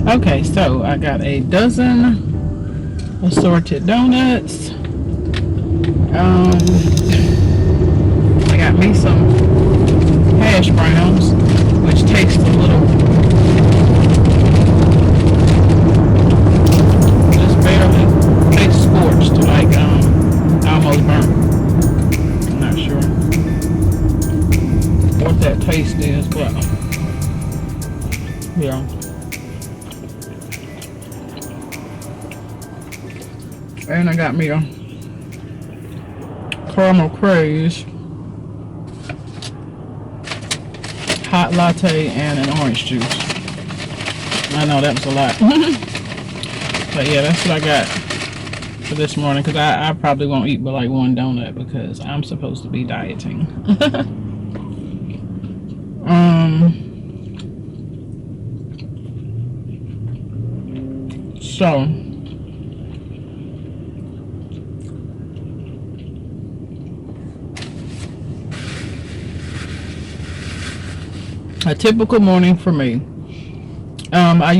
Okay, so I got a dozen assorted donuts. I got me some hash browns, which taste a little, just barely taste scorched, like almost burnt. I'm not sure what that taste is, but yeah. And I got me a caramel craze hot latte and an orange juice. I know that was a lot. But yeah, that's what I got for this morning, because I probably won't eat but like one donut because I'm supposed to be dieting. So a typical morning for me. I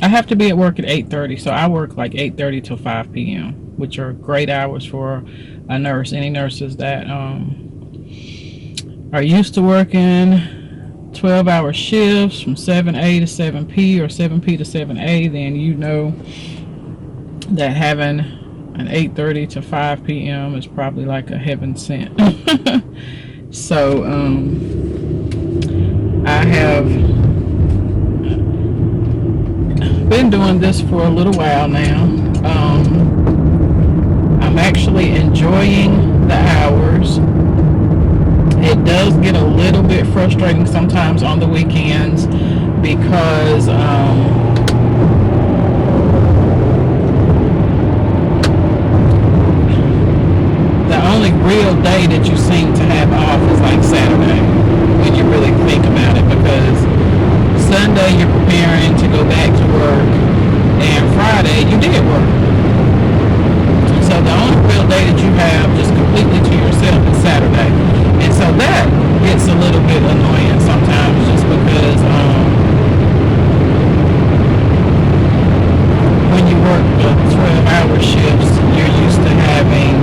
have to be at work at 8:30, so I work like 8:30 till 5 p.m., which are great hours for a nurse. Any nurses that are used to working 12-hour shifts from 7A to 7P or 7P to 7A, then you know that having an 8:30 to 5 p.m. is probably like a heaven sent. So I have been doing this for a little while now. I'm actually enjoying the hours. It does get a little bit frustrating sometimes on the weekends because the only real day that you seem to have off is like Saturday, when you really think about it, because Sunday you're preparing to go back to work, and Friday you did work. So the only real day that you have just completely to yourself is Saturday. And so that gets a little bit annoying sometimes, just because when you work the 12-hour shifts, you're used to having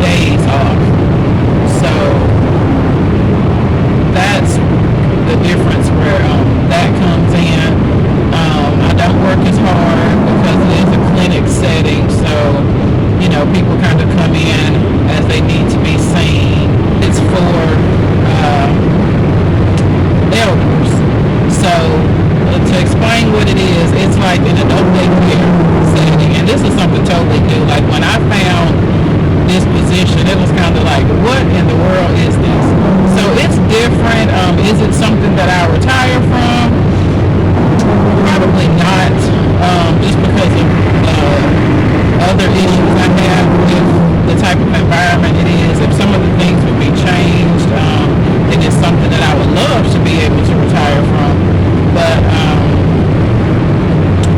days off. So that's the difference where that comes in. I don't work as hard because it is a clinic setting, so people kind of come in as they need to be seen. It's for elders. So to explain what it is, it's like an adult daycare setting, and this is something totally new. Like when I found this position, it was kind of like, what in the world is this? So it's different. Is it something that I retire from? Probably not, just because of other issues I have with the type of environment it is. If some of the things would be changed, then it's something that I would love to be able to retire from. But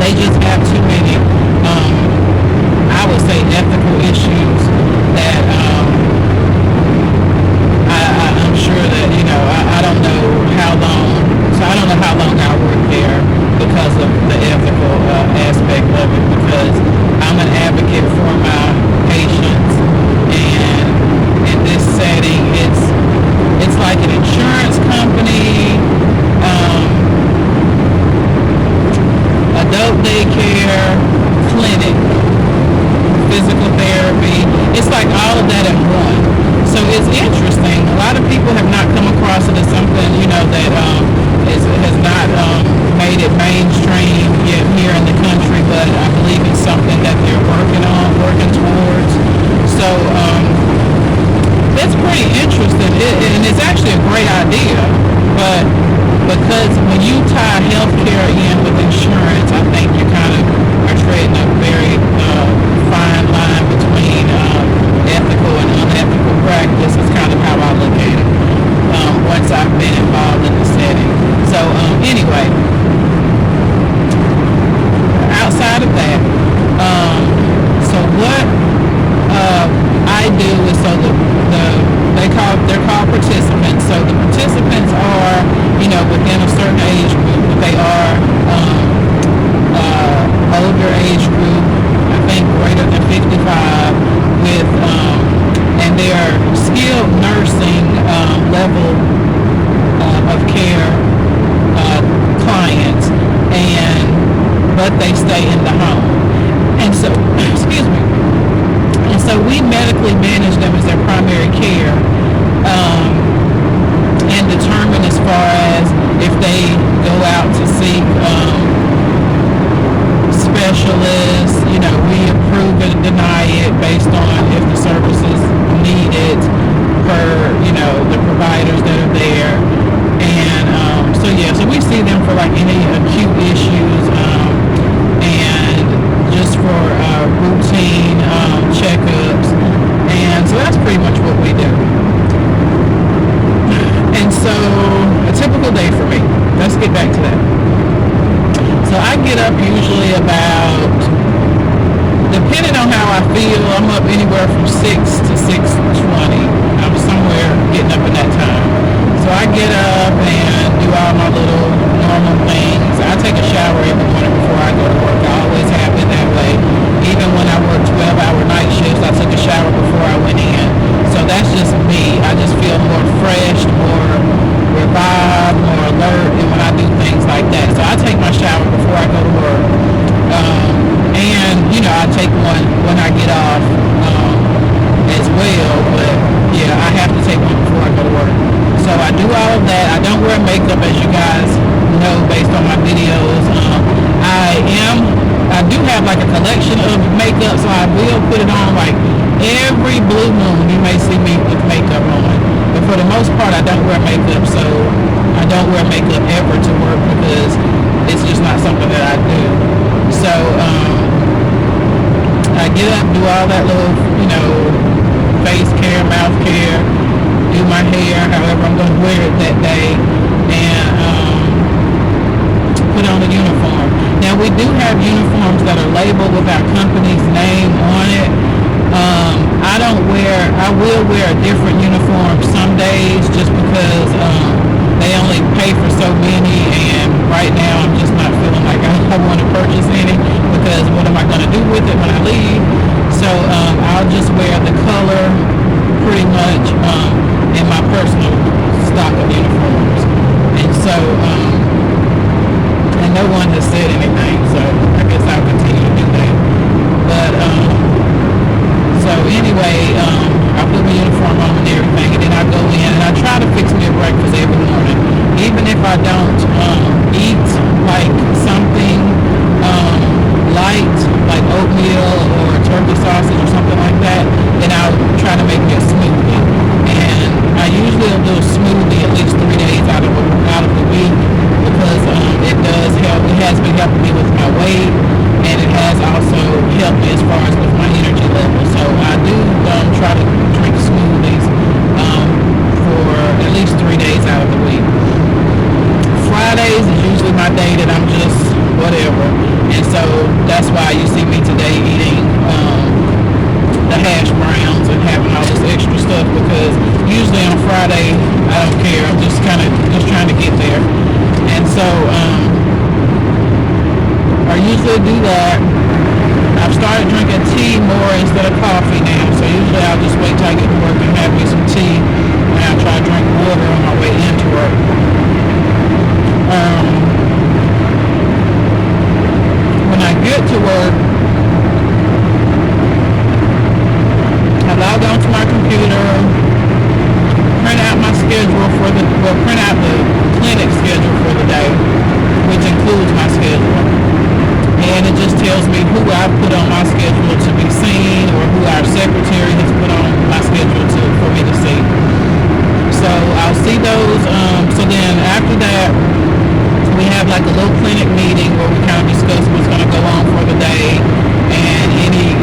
they just have too many, I would say, ethical issues that I'm sure that, I don't know how long. So I don't know how long I'll work there because of the ethical aspect of it, because I'm an advocate for my patients, and in this setting it's like an insurance company, adult daycare, clinic, physical therapy. It's like all of that in one. So it's interesting. A lot of people have not come across it as something, that has not made it mainstream yet here in the country, but I believe it's something that they're working towards. So it's pretty interesting, and it's actually a great idea, but because when you tie healthcare in with insurance, I think you kind of are treading a very fine line between ethical and unethical practice. Is kind of how I look at it once I've been involved in the setting. So anyway, outside of that, so what I do is, so they're called participants. So the participants are, within a certain age group, but they are older age group, I think greater than 55, with and they are skilled nursing level of care clients, but they stay in the home, and so excuse me, and so we medically manage them as their primary care, and determine as far as if they go out to seek specialists, we approve it and deny it based on if the services needed per, the providers that are there. And so we see them for like any acute issues, and just for routine checkups. And so that's pretty much what we do. And so a typical day for me, let's get back to that. So I get up usually about, depending on how I feel, I'm up anywhere from 6 to 6:20. I'm somewhere getting up in that time. So I get up and do all my little normal things. I take a shower every morning before I go to work. I always have been that way. Even when I work 12-hour night shifts, I took a shower before I went in. So that's just me. I just feel more fresh, more revived, more alert, and when I do things like that. So I take my shower before I go to work. And, I take one when I get off as well. But, yeah, I have to take one before I go to work. So I do all of that. I don't wear makeup, as you guys know, based on my videos. I do have like a collection of makeup, so I will put it on like every blue moon. You may see me with makeup on. But for the most part, I don't wear makeup, so I don't wear makeup ever to work because it's just not something that I do. So I get up, do all that little, face care, mouth care, do my hair, however I'm going to wear it that day, and put on a uniform. Now we do have uniforms that are labeled with our company's name on it. I will wear a different uniform some days just because they only pay for so many, and right now I'm just not feeling like I want to purchase any because what am I going to do with it when I leave? So I'll just wear the color pretty much in my personal stock of uniforms. And so and no one has said anything, so I guess I'll continue to do that. But so anyway, I put my uniform on and everything, and then I go in and I try to fix me a breakfast every morning. Even if I don't eat like something light, like oatmeal or turkey sausage or something like that, then I'll try to make me a smoothie. And I usually will do a smoothie at least 3 days out of the week because it does help. It has been helping me with my weight, and it has also helped me as far as with my energy level. So I do try to drink smoothies for at least 3 days out of the week. Fridays is usually my day that I'm just whatever, and so that's why you see me today eating the hash browns and having all this extra stuff, because usually on Friday I don't care. I'm just trying to get there, and so I usually do that. I've started drinking tea more instead of coffee now, so usually I'll just wait till I get to work and have me some tea, and I'll try to drink water on my way into work. When I get to work, I log on to my computer, print out my schedule print out the clinic schedule for the day, which includes my schedule. And it just tells me who I put on my schedule to be seen, or who our secretary has put on my schedule for me to see. So I'll see those. So then after that, we have like a little clinic meeting where we kind of discuss what's going to go on for the day and any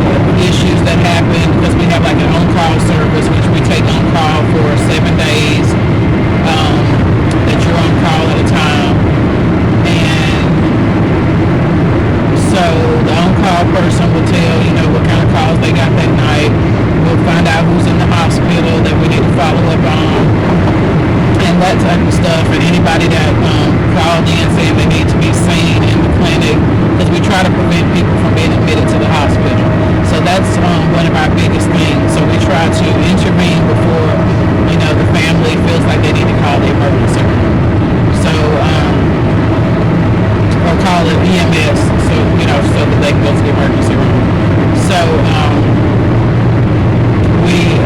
issues that happen, because we have like an on-call service, which we take on call for 7 days, that you're on call at a time. And so the on-call person will tell, what kind of calls they got that night. We'll find out who's in the hospital that we need to follow up on, and let type of stuff, and anybody that called in saying they need to be seen in the clinic, because we try to prevent people from being admitted to the hospital. So that's one of our biggest things. So we try to intervene before, the family feels like they need to call the emergency room. So, or call it EMS, so, so that they can go to the emergency room. So, we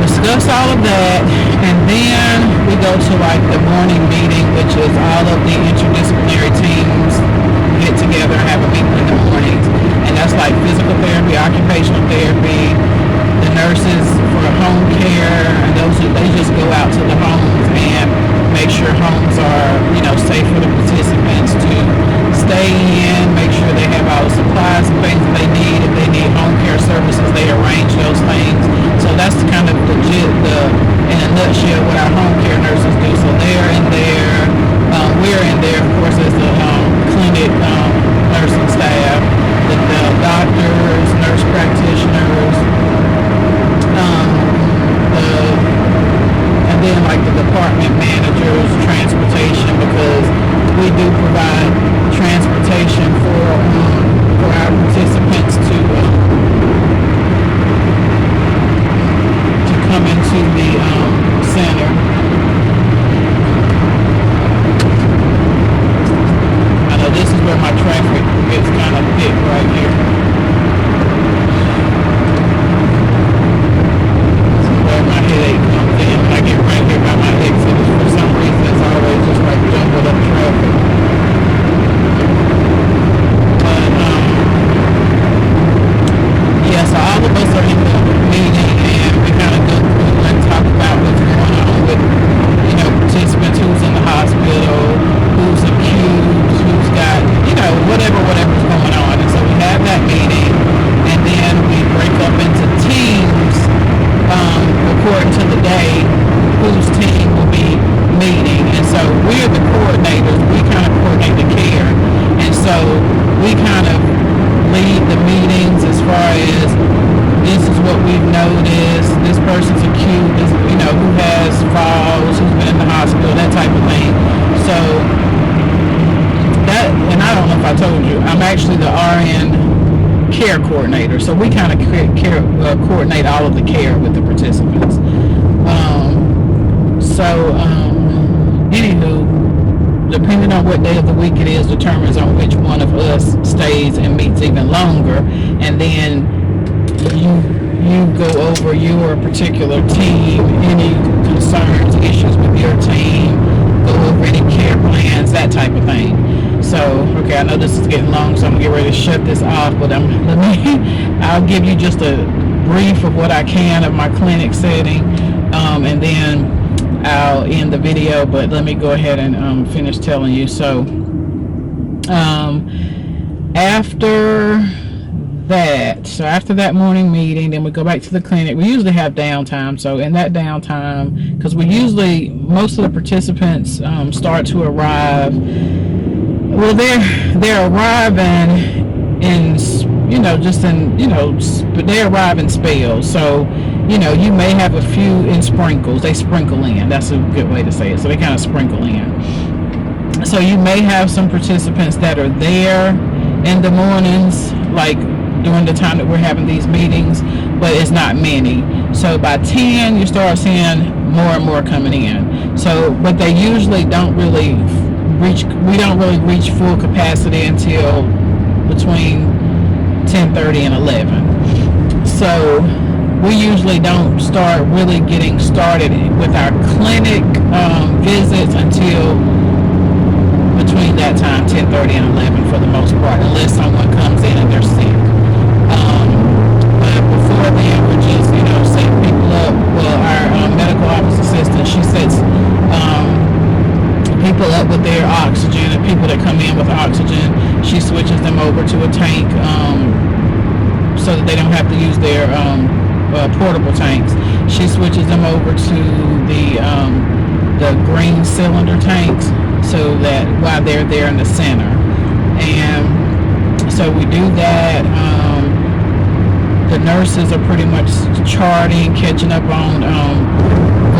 discuss all of that, and then we go to like the morning meeting, which is all of the interdisciplinary teams get together and have a meeting in the mornings, and that's like physical therapy, occupational therapy, the nurses for home care, and they just go out to the homes and make sure homes are safe for the participants to stay in, make sure they have all the supplies and things that they need. If they need home care services, they arrange those things. So that's kind of legit, in a nutshell, what our home care nurses do. So they're in there, we're in there, of course, as the clinic nursing staff, the doctors, nurse practitioners, and then like the department managers, transportation, because we do provide transportation for our participants to come into the center. I know this is where my traffic gets kind of thick right here. This is where my headache comes in. When I get right here by my exit, for some reason it's always just like jumbled up traffic. But yeah, so all of us are in the meeting, and we kind of go through and talk about what's going on with participants, who's in the hospital, who's accused, who's got whatever's going on. And so we have that meeting, and then we break up into teams according to the day whose team will be meeting. And so we're the coordinators. We kind of coordinate the care, and so we kind of lead the meetings as far as this is what we've noticed, this person's accused, who has falls, who's been in the hospital, that type of thing. So that, and I don't know if I told you, I'm actually the RN care coordinator. So we kind of coordinate all of the care with the participants. Anywho, depending on what day of the week it is, determines on which one of us stays and meets even longer. And then you go over your particular team, any concerns, issues with your team, go over any care plans, that type of thing. So, okay, I know this is getting long, so I'm gonna get ready to shut this off, but I'll give you just a brief of what I can of my clinic setting, and then I'll end the video, but let me go ahead and finish telling you. So, after that morning meeting, then we go back to the clinic. We usually have downtime. So in that downtime, because most of the participants start to arrive. Well, they're arriving in, but they arrive in spells. So, you may have a few in sprinkles. They sprinkle in. That's a good way to say it. So they kind of sprinkle in. So you may have some participants that are there in the mornings, like during the time that we're having these meetings, but it's not many. So by 10, you start seeing more and more coming in. So, but they usually don't really reach full capacity until between 10:30 and 11. So we usually don't start really getting started with our clinic visits until between that time, 10:30 and 11 for the most part, unless someone comes in and they're sick. But before then, we're just, setting people up. Well, our medical office assistant, she sets people up with their oxygen, and people that come in with oxygen, she switches them over to a tank so that they don't have to use their portable tanks. She switches them over to the green cylinder tanks, so that while they're there in the center. And so we do that. The nurses are pretty much charting, catching up on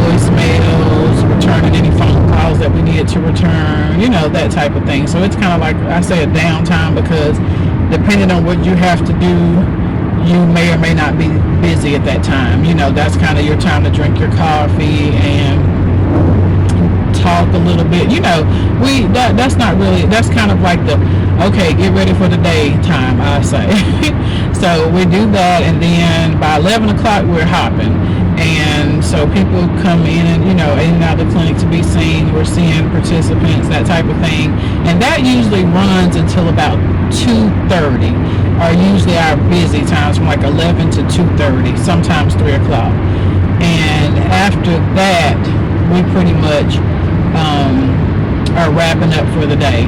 voicemails, know, that type of thing. So it's kind of like I say a downtime, because depending on what you have to do, you may or may not be busy at that time. You know, that's kind of your time to drink your coffee and talk a little bit. You know, that's not really, that's kind of like the, okay, get ready for the day time, I say. So we do that, and then by 11 o'clock we're hopping. And so people come in and, you know, in and out of the clinic to be seen. We're seeing participants, that type of thing. And that usually runs until about 2:30 are usually our busy times, from like 11 to 2:30, sometimes 3 o'clock. And after that, we pretty much are wrapping up for the day,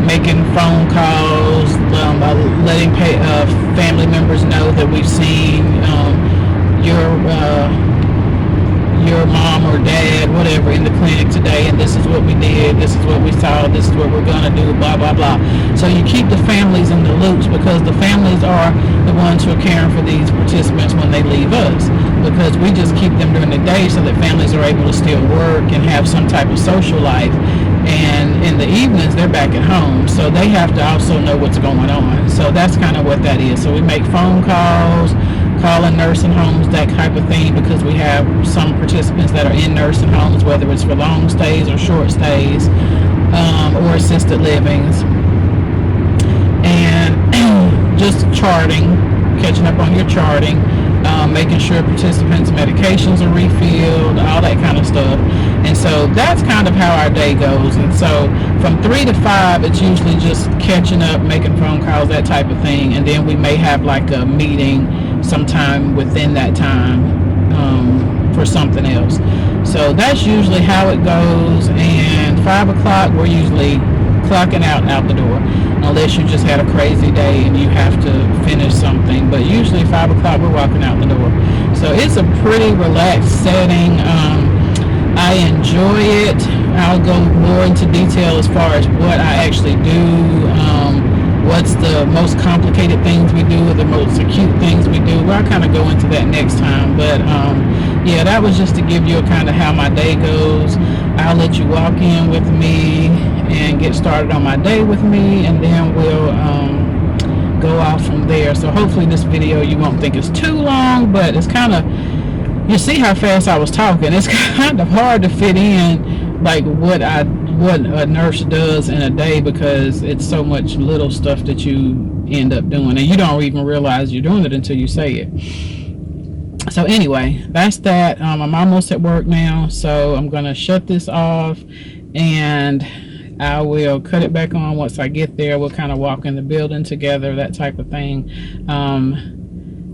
making phone calls, letting family members know that we've seen your mom or dad, whatever, in the clinic today, and this is what we did, this is what we saw, this is what we're gonna do, blah blah blah. So you keep the families in the loops, because the families are the ones who are caring for these participants when they leave us, because we just keep them during the day so that families are able to still work and have some type of social life. And in the evenings they're back at home, so they have to also know what's going on. So that's kind of what that is. So we make phone calls, calling nursing homes, that type of thing, because we have some participants that are in nursing homes, whether it's for long stays or short stays, or assisted livings, and just charting, catching up on your charting, making sure participants' medications are refilled, all that kind of stuff. And so that's kind of how our day goes. And so from 3 to 5, it's usually just catching up, making phone calls, that type of thing. And then we may have like a meeting sometime within that time for something else. So that's usually how it goes. And 5 o'clock, we're usually clocking out the door, unless you just had a crazy day and you have to finish something. But usually 5 o'clock we're walking out the door. So it's a pretty relaxed setting. I enjoy it. I'll go more into detail as far as what I actually do, what's the most complicated things we do, or the most acute things we do. Well, I'll kind of go into that next time. But yeah, that was just to give you a kind of how my day goes. I'll let you walk in with me and get started on my day with me, and then we'll go off from there. So hopefully this video you won't think it's too long, but it's kind of, you see how fast I was talking. It's kind of hard to fit in like what a nurse does in a day, because it's so much little stuff that you end up doing, and you don't even realize you're doing it until you say it. So anyway, that's that. I'm almost at work now, so I'm gonna shut this off, and I will cut it back on once I get there. We'll kind of walk in the building together, that type of thing.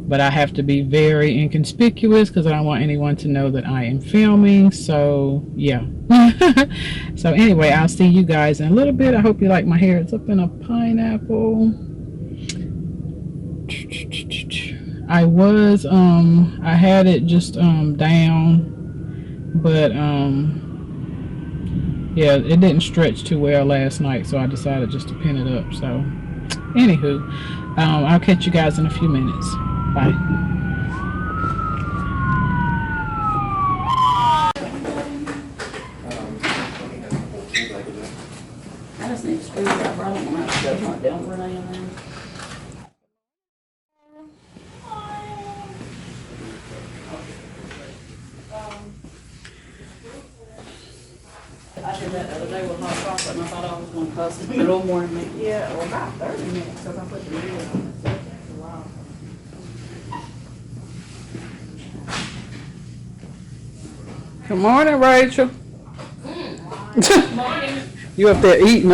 But I have to be very inconspicuous, because I don't want anyone to know that I am filming. So yeah. So anyway, I'll see you guys in a little bit. I hope you like my hair. It's up in a pineapple. I had it just down, but yeah, it didn't stretch too well last night, so I decided just to pin it up. So anywho, I'll catch you guys in a few minutes. Bye. I just need to screw that right on my stuff not down for an AM. I did that the other day with hot chocolate, and I thought I was going to cuss in the middle more than me. Yeah, well, about 30 minutes, because I put the lid on it. So it takes a while. Good morning, Rachel. Good morning. You up there eating?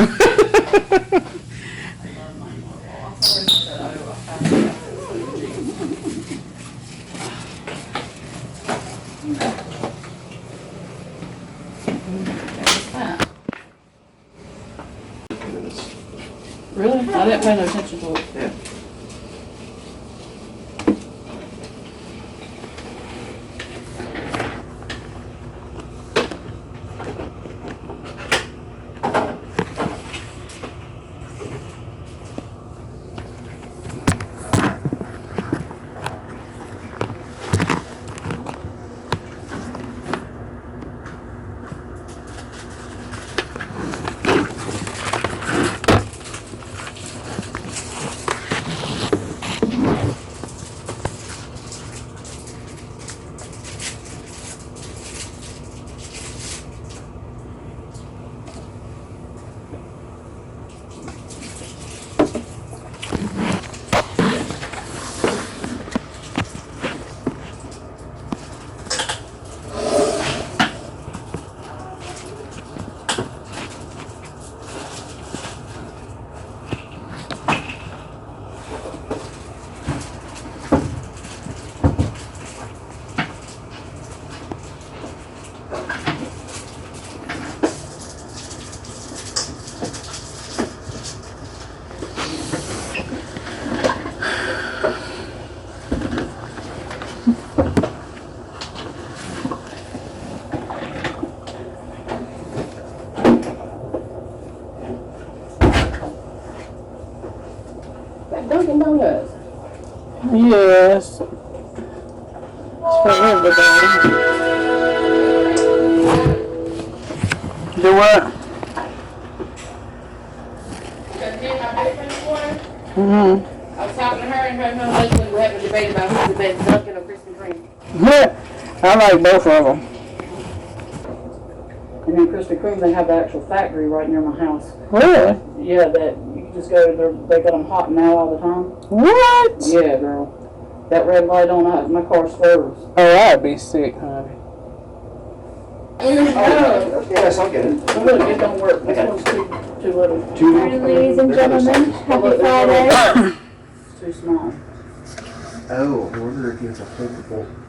Really? I didn't pay no attention to it. Yeah. didn't know that. Yes. It's for everybody. Do what? Mm-hmm. I was talking to her and her husband were having a debate about who's the best Dunkin' or Krispy Kreme. I like both of them. And then Krispy Kreme, they have the actual factory right near my house. Really? Yeah, that you can just go there. They got them hot now all the time. What? Yeah, girl. That red light on, my car swerves. Oh, I'd be sick, honey. Oh, Yes, I'll get it. look, it don't work. This one's too little. Morning, ladies and gentlemen. Happy Friday. It's too small. Oh, I wonder if it's applicable.